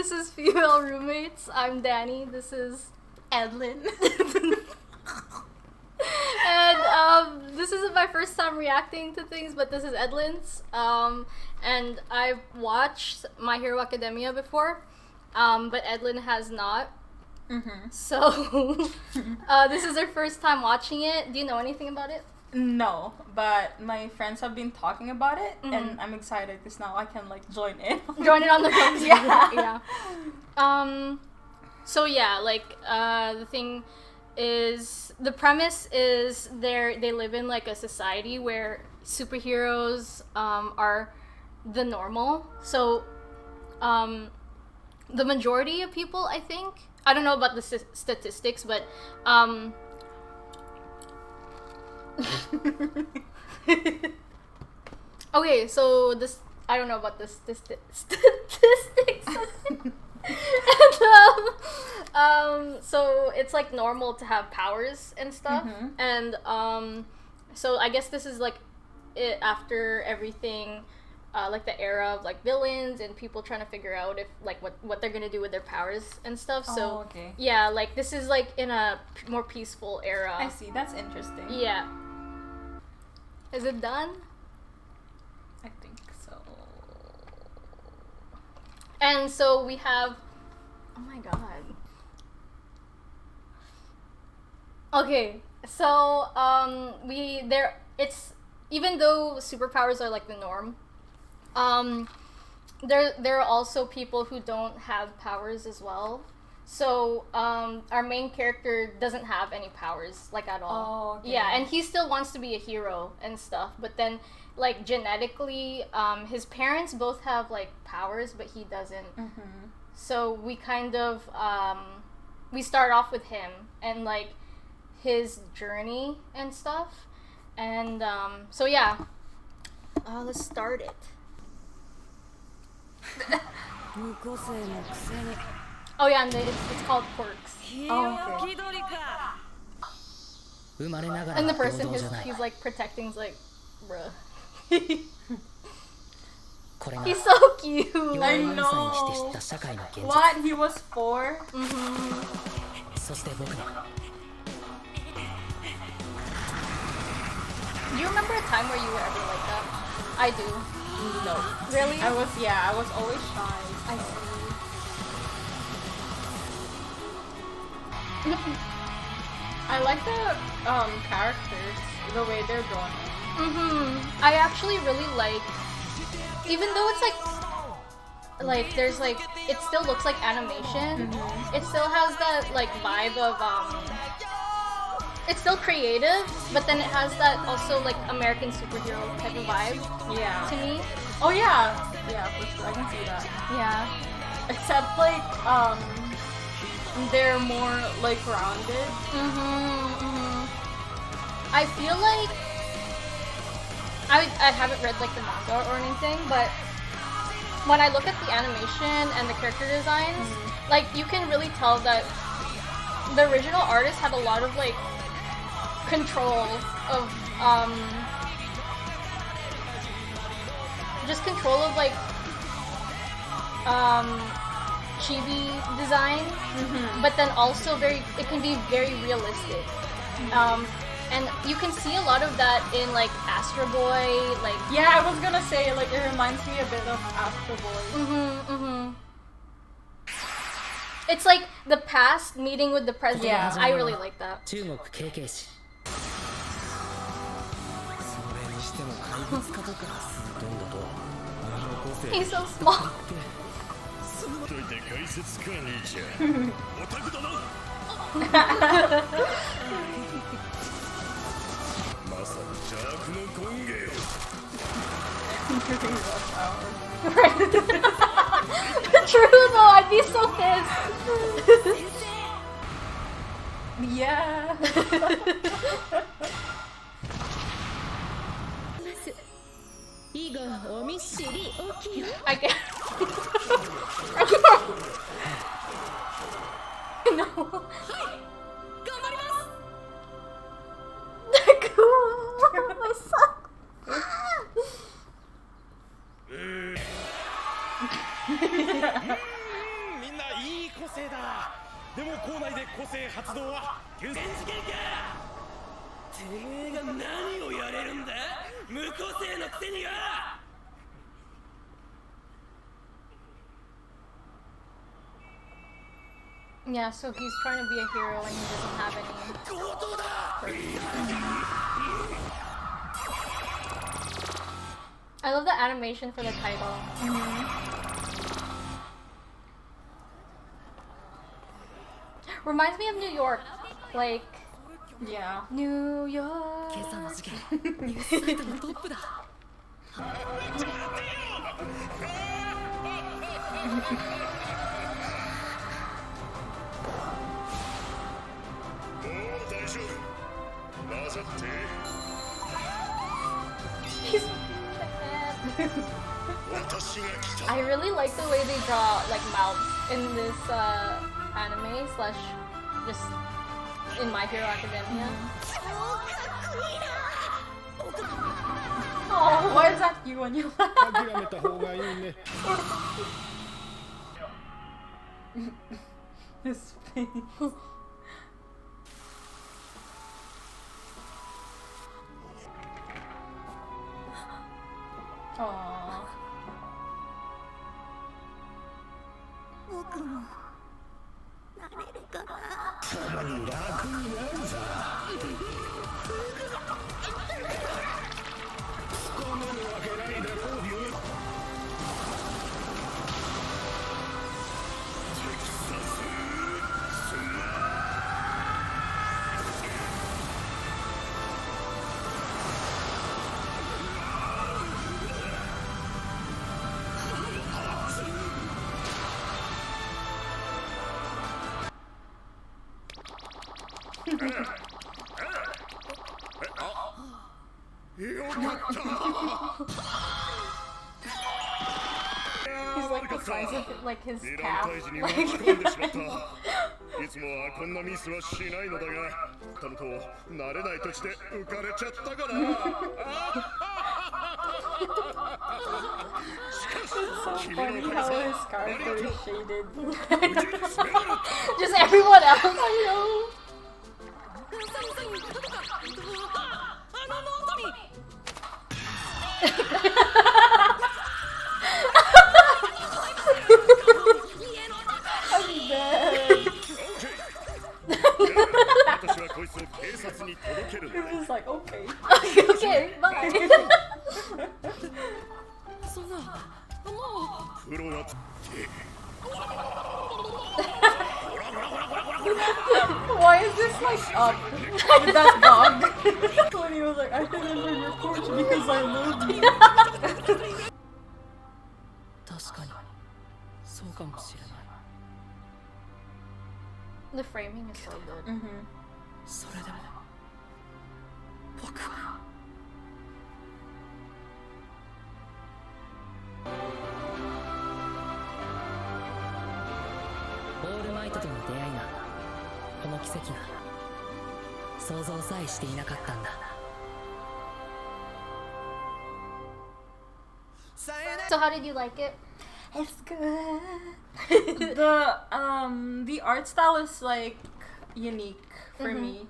This is Female Roommates. I'm Danny. This is Edlin. And this isn't my first time reacting to things, but this is Edlin's. And I've watched My Hero Academia before, but Edlin has not. Mm-hmm. So this is her first time watching it. Do you know anything about it? No, but my friends have been talking about it, Mm-hmm. and I'm excited because now I can like join in. Join it on the conversation. Yeah. Yeah. So yeah, like the thing is, the premise is they live in like a society where superheroes are the normal. So the majority of people, I think, I don't know about the statistics, but okay, so this, I don't know about the statistics. And so it's like normal to have powers and stuff. Mm-hmm. And so I guess this is like it after everything, like the era of like villains and people trying to figure out if like what they're gonna do with their powers and stuff. So okay. yeah, like this is like in a more peaceful era. I see. That's interesting. Yeah. Is it done? I think so. And so we have, oh my god. Okay, so it's, even though superpowers are like the norm, there are also people who don't have powers as well. So our main character doesn't have any powers like at all. Oh, okay. Yeah, and he still wants to be a hero and stuff, but then like genetically, his parents both have like powers, but he doesn't. Mm-hmm. So we kind of we start off with him and like his journey and stuff, and so yeah, let's start it. Oh yeah, and it's called Quirks. Oh, okay. And the person he's like protecting is like, bruh. He's so cute. I know. What? He was 4? Mm-hmm. Do you remember a time where you were ever like that? I do. No. Really? I was always shy. I see. I like the characters, the way they're drawn. Mm-hmm. I actually really like, even though it's like there's like, it still looks like animation. Mm-hmm. It still has that like vibe of it's still creative, but then it has that also like American superhero type of vibe Yeah. to me. Oh yeah. Yeah, for sure. I can see that. Yeah. Except like they're more like grounded. I feel like I haven't read like the manga or anything, but when I look at the animation and the character designs, like you can really tell that the original artist had a lot of like control of just control of like chibi design, but then also it can be very realistic. And you can see a lot of that in like Astro Boy, like Yeah, I was gonna say like it reminds me a bit of Astro Boy. It's like the past meeting with the present. Yeah. I really like that. He's so small. True though, I'd be so pissed. Yeah. I can't. No. Deku, my son. 個性だ。でも校内で個性発動は現事件か。てめえが何をやれるんだ、無個性のくせによ。Yeah, so he's trying to be a hero and he doesn't have any. I love the animation for the title. Reminds me of New York. Like, Yeah. New York. 今朝の事件ニュースサイトのトップだ。He's I really like the way they draw like mouths in this anime slash just in My Hero Academia. Oh, why is that you when you laugh? 諦めた方がいいね。 His face. Aww. 僕もなれるかな。たまに楽になるさ。つかめるわけないだろうよ。テキサススマよかった。 He's like the size of like his ヴィ calf. ラン退治に巻き込んでしまった。いつもはこんなミスはしないのだが、たのと慣れない土地で浮かれちゃったから。So funny how his character is shaded. Just everyone else. I know. あのノートに。 I'm dead. 私はこいつを警察に届ける。 He was like, okay. Okay, bye. そんなもう。プロがつって。 Why is this like up with that dog? When he was like, I can enter your porch because I love you. 確かにそうかもしれない。 The framing is so good. それでも僕はオールマイトとの出会いがこの奇跡が想像さえしていなかったんだ。 So how did you like it? It's good. The art style is like unique for me.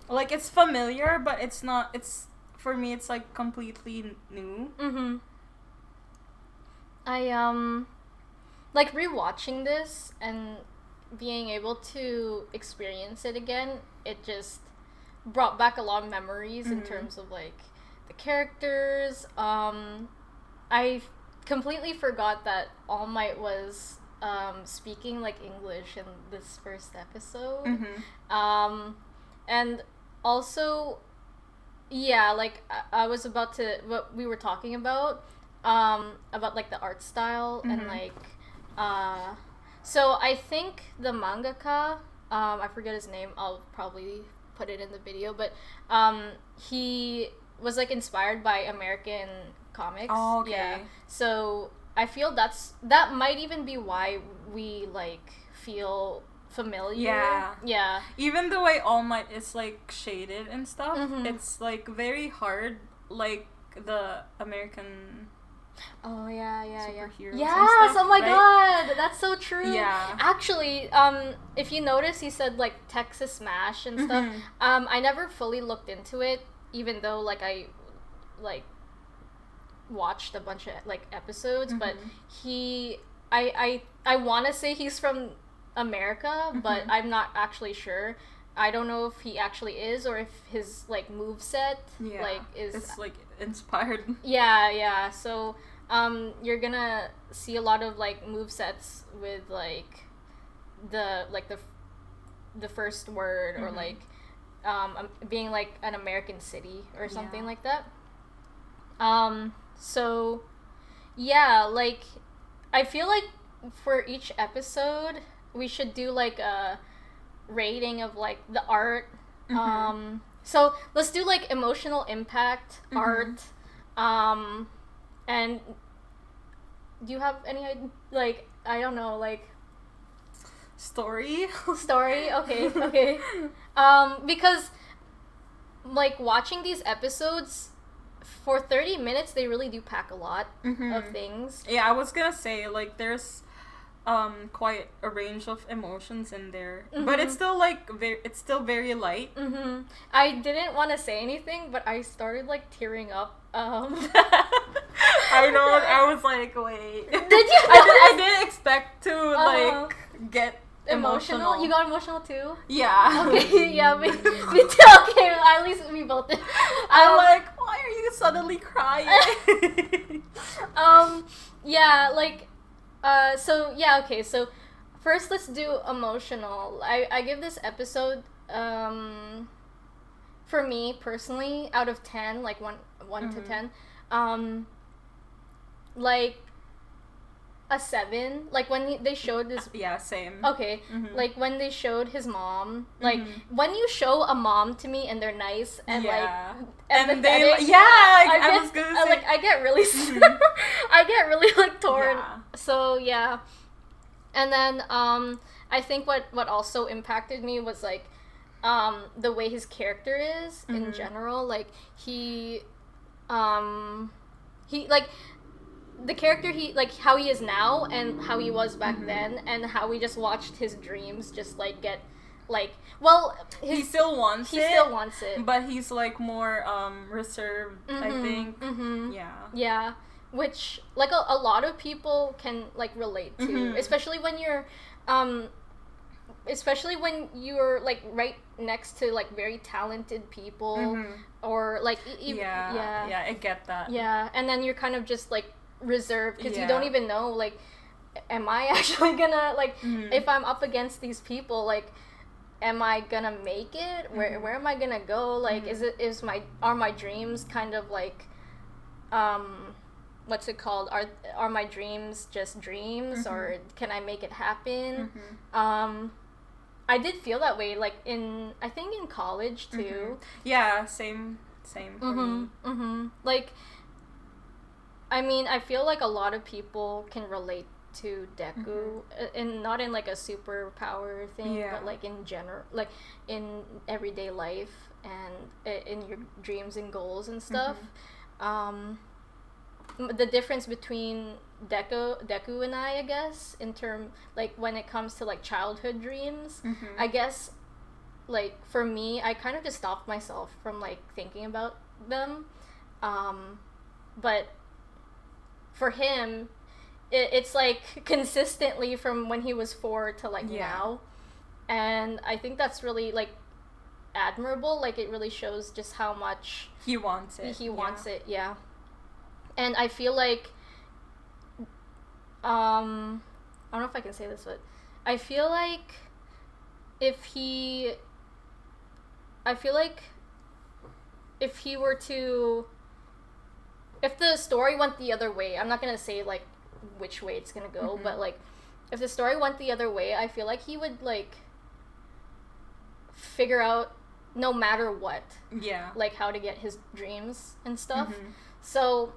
Like it's familiar, but it's not. It's for me. It's like completely new. I like rewatching this and being able to experience it again. It just brought back a lot of memories in terms of like the characters. I completely forgot that All Might was speaking like English in this first episode. And also, yeah, like I was about to what we were talking about like the art style and like so I think the mangaka, I forget his name, I'll probably put it in the video, but he was like inspired by American comics. Oh, okay. Yeah. So I feel that might even be why we like feel familiar. Yeah. Yeah. Even the way All Might is like shaded and stuff, it's like very hard, like the American Oh yeah, yeah. superheroes and Yes, stuff, oh my right? god, that's so true. Yeah. Actually, if you notice, he said like Texas Smash and stuff. I never fully looked into it, even though like I like watched a bunch of like episodes. But I want to say he's from America, but I'm not actually sure. I don't know if he actually is or if his like moveset like is it's like inspired. Yeah. So you're gonna see a lot of like movesets with like the first word or like being like an American city or something like that. So yeah, like I feel like for each episode we should do like a rating of like the art. So let's do like emotional impact, art, and do you have any like I don't know like Story? Okay. Because like watching these episodes for 30 minutes they really do pack a lot of things. Yeah, I was gonna say like there's quite a range of emotions in there, but it's still like it's still very light. I didn't want to say anything, but I started like tearing up. I know. I was like, wait. Did you? I didn't expect to like get emotional. You got emotional too? Yeah. Okay. Yeah. Me too. Okay. At least we both did. I'm like, why are you suddenly crying? Yeah. Like. So yeah, okay, so first let's do emotional. I give this episode, for me personally, out of 10, like 1 to 10, like a 7. Like when they showed this. Yeah, same. Okay, like when they showed his mom, like when you show a mom to me and they're nice and like and they I was gonna say like I get really I get really like torn. So yeah, and then I think what also impacted me was like the way his character is in general. Like he like the character he like how he is now and how he was back then, and how we just watched his dreams just like get like he still wants it, but he's like more reserved, I think. Yeah, which like a lot of people can like relate to, especially when you're like right next to like very talented people, or like I get that. Yeah, and then you're kind of just like reserved because you don't even know like, am I actually gonna like if I'm up against these people, like am I gonna make it? Where am I gonna go? Like are my dreams kind of like what's it called? Are my dreams just dreams, or can I make it happen? I did feel that way like I think in college too. Yeah, same for me. Like I mean, I feel like a lot of people can relate to Deku, and not in like a superpower thing, but like in general, like in everyday life and in your dreams and goals and stuff. The difference between Deku and I guess, in term like when it comes to like childhood dreams, I guess like for me, I kind of just stopped myself from like thinking about them, but for him it's like consistently from when he was 4 to like now, and I think that's really like admirable. Like it really shows just how much he wants it. And I feel like I don't know if I can say this, but I feel like if he were to, if the story went the other way, I'm not gonna say like which way it's gonna go, but like if the story went the other way, I feel like he would like figure out no matter what, like how to get his dreams and stuff. So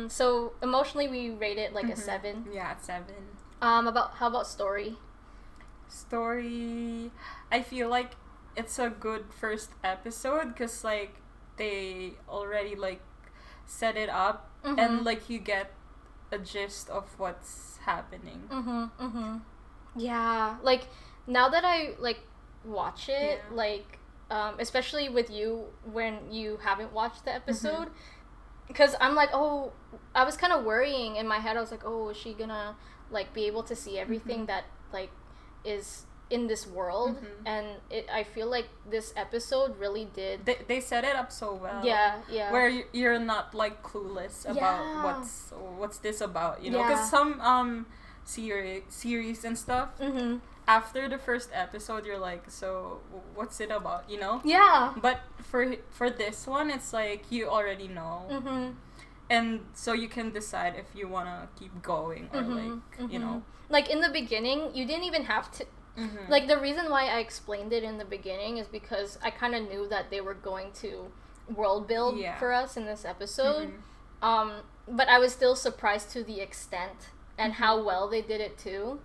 so emotionally we rate it like a 7. Yeah, 7. How about story? I feel like it's a good first episode because like they already like set it up, and like you get a gist of what's happening. Yeah, like now that I like watch it, like especially with you when you haven't watched the episode, because I'm like, oh, I was kind of worrying in my head. I was like, oh, is she gonna like be able to see everything that like is in this world? And I feel like this episode really did. They set it up so well. Yeah. Where you're not like clueless about what's this about, you know? Because some series and stuff, after the first episode, you're like, so what's it about, you know? Yeah. But for this one, it's like you already know. And so you can decide if you want to keep going or like, you know. Like in the beginning, you didn't even have to. Like the reason why I explained it in the beginning is because I kind of knew that they were going to world build for us in this episode. But I was still surprised to the extent and how well they did it too.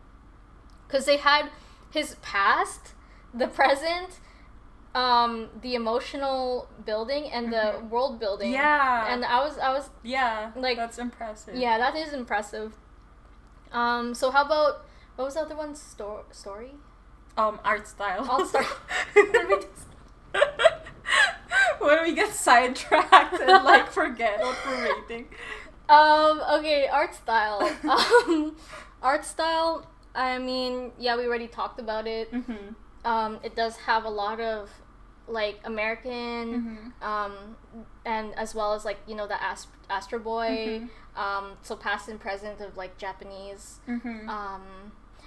Because they had his past, the present, the emotional building, and the world building. Yeah. And I was like, that's impressive. Yeah, that is impressive. So how about, what was the other one? Story? Art style. Art style. When we get sidetracked and like forget what we're rating. Okay, art style. Art style, I mean, yeah, we already talked about it. It does have a lot of like American, and as well as like, you know, the Astro Boy, so past and present of like Japanese,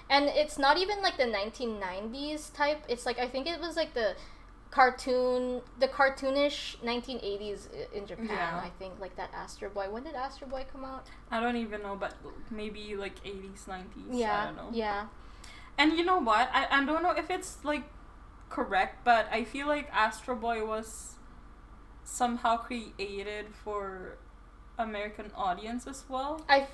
and it's not even like the 1990s type. It's like, I think it was like the cartoonish 1980s in Japan. I think like that Astro Boy. When did Astro Boy come out? I don't even know, but maybe like 80s, 90s. Yeah, I don't know. Yeah. And you know what? I don't know if it's like correct, but I feel like Astro Boy was somehow created for American audience as well. I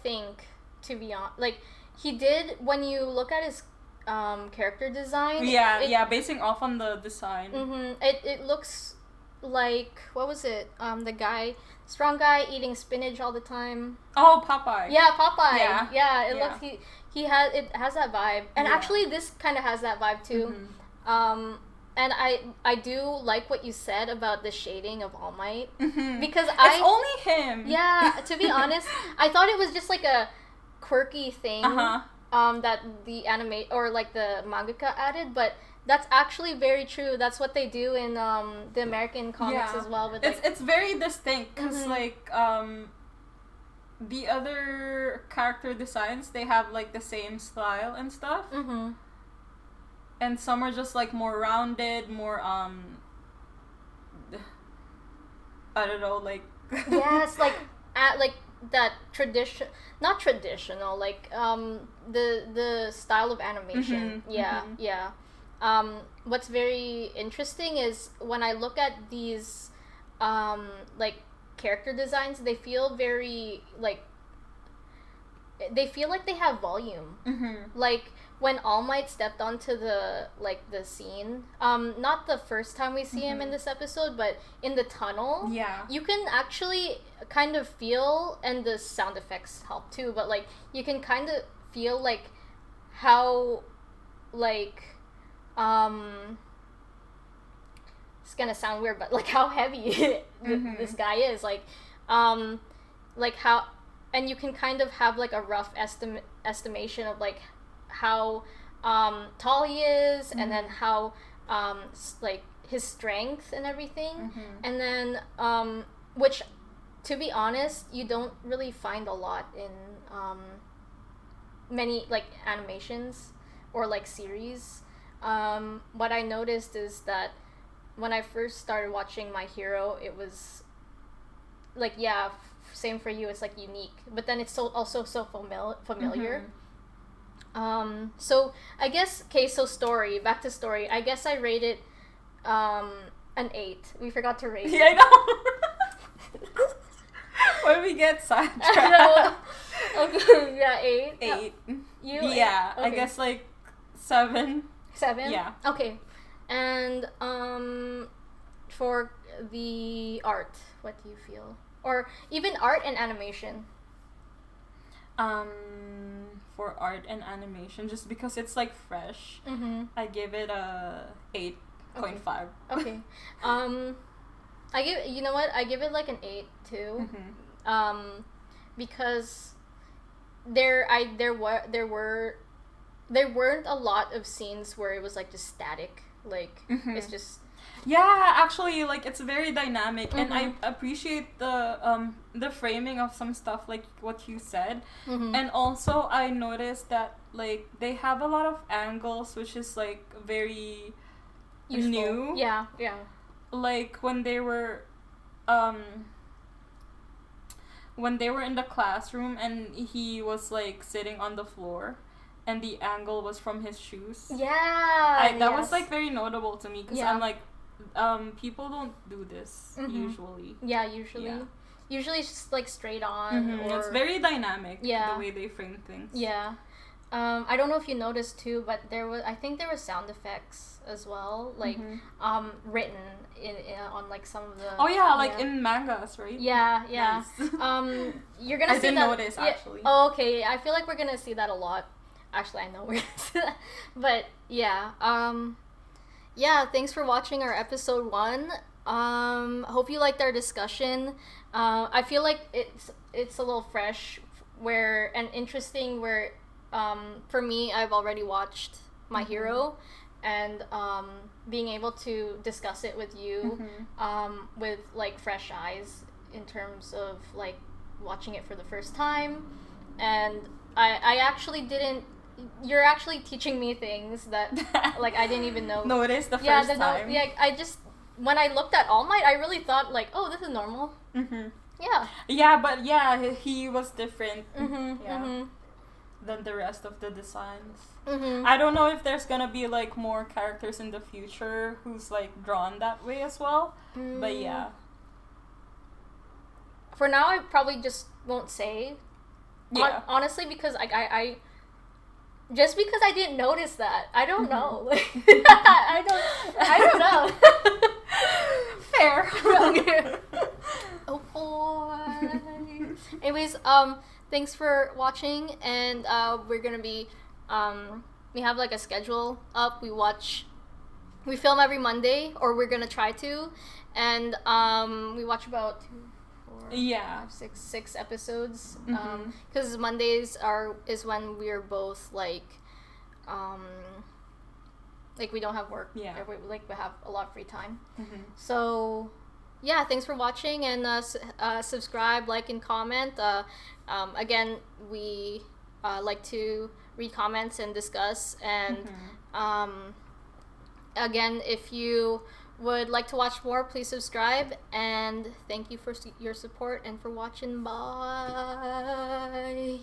think, to be honest, like he did, when you look at his character design. Basing off on the design. It looks like, what was it? The guy, strong guy eating spinach all the time. Oh, Popeye. Yeah, Popeye. Yeah. Looks, he has that vibe, and actually this kind of has that vibe too. And I do like what you said about the shading of All Might, because it's only him. Yeah, to be honest, I thought it was just like a quirky thing. That the anime or like the mangaka added, but that's actually very true. That's what they do in the American comics as well. With it's very distinct because like the other character designs, they have like the same style and stuff, and some are just like more rounded, more I don't know, like yes, like that not traditional, like the style of animation. What's very interesting is when I look at these like character designs, they feel very like, they feel like they have volume. Like when All Might stepped onto the scene, not the first time we see him in this episode, but in the tunnel, you can actually kind of feel, and the sound effects help too, but like you can kind of feel like how like it's gonna sound weird, but like how heavy this guy is, like how, and you can kind of have like a rough estimation of like how tall he is, and then how like his strength and everything, and then which, to be honest, you don't really find a lot in many like animations or like series. What I noticed is that when I first started watching My Hero, it was like, same for you, it's like unique, but then it's also so familiar. So I guess, back to story, I guess I rated an 8. We forgot to rate it. Yeah, I know. When we get sidetracked. Okay, yeah, 8. 8. You? Yeah, Okay. I guess like 7. 7? Yeah. Okay. And for the art, what do you feel? Or even art and animation. For art and animation, just because it's like fresh, I give it a 8.5. Okay. I give I give it like an 8 too. Because there weren't a lot of scenes where it was like just static. Like it's just actually, like, it's very dynamic, and I appreciate the framing of some stuff, like what you said. And also I noticed that, like, they have a lot of angles, which is like very useful. New. Yeah. Like when they were in the classroom and he was like sitting on the floor and the angle was from his shoes. Yeah. That was like very notable to me, because Yeah. I'm like, people don't do this usually. Yeah, usually. Yeah. Usually it's just like straight on. Or... It's very dynamic, Yeah. the way they frame things. Yeah. I don't know if you noticed too, but I think there were sound effects as well, like written in on like some of the. Oh yeah, like in mangas, right? Yeah. Nice. You're gonna I see didn't that. notice, actually. Oh, okay. I feel like we're gonna see that a lot. Actually, I know we're gonna see that, but yeah. Yeah. Thanks for watching our episode 1. Hope you liked our discussion. I feel like it's a little fresh, and interesting. Where for me, I've already watched My Hero, and being able to discuss it with you with like fresh eyes in terms of like watching it for the first time, and I actually didn't. You're actually teaching me things that like I didn't even know. No, it is the first time. I just when I looked at All Might, I really thought like, oh, this is normal. Yeah. Yeah, but he was different. Than the rest of the designs. I don't know if there's gonna be like more characters in the future who's like drawn that way as well. But yeah. For now, I probably just won't say. Yeah. Honestly, because I just because I didn't notice that. I don't know. I don't know. Fair. Oh boy. Anyways, thanks for watching, and we're gonna be we have like a schedule up. We film every Monday, or we're gonna try to, and we watch about 2, 4, 5, 6 episodes. Because Mondays is when we're both like we don't have work. Yeah. We have a lot of free time. So yeah, thanks for watching, and subscribe, like, and comment. Again, we like to read comments and discuss, and again, if you would like to watch more, please subscribe, and thank you for your support and for watching. Bye.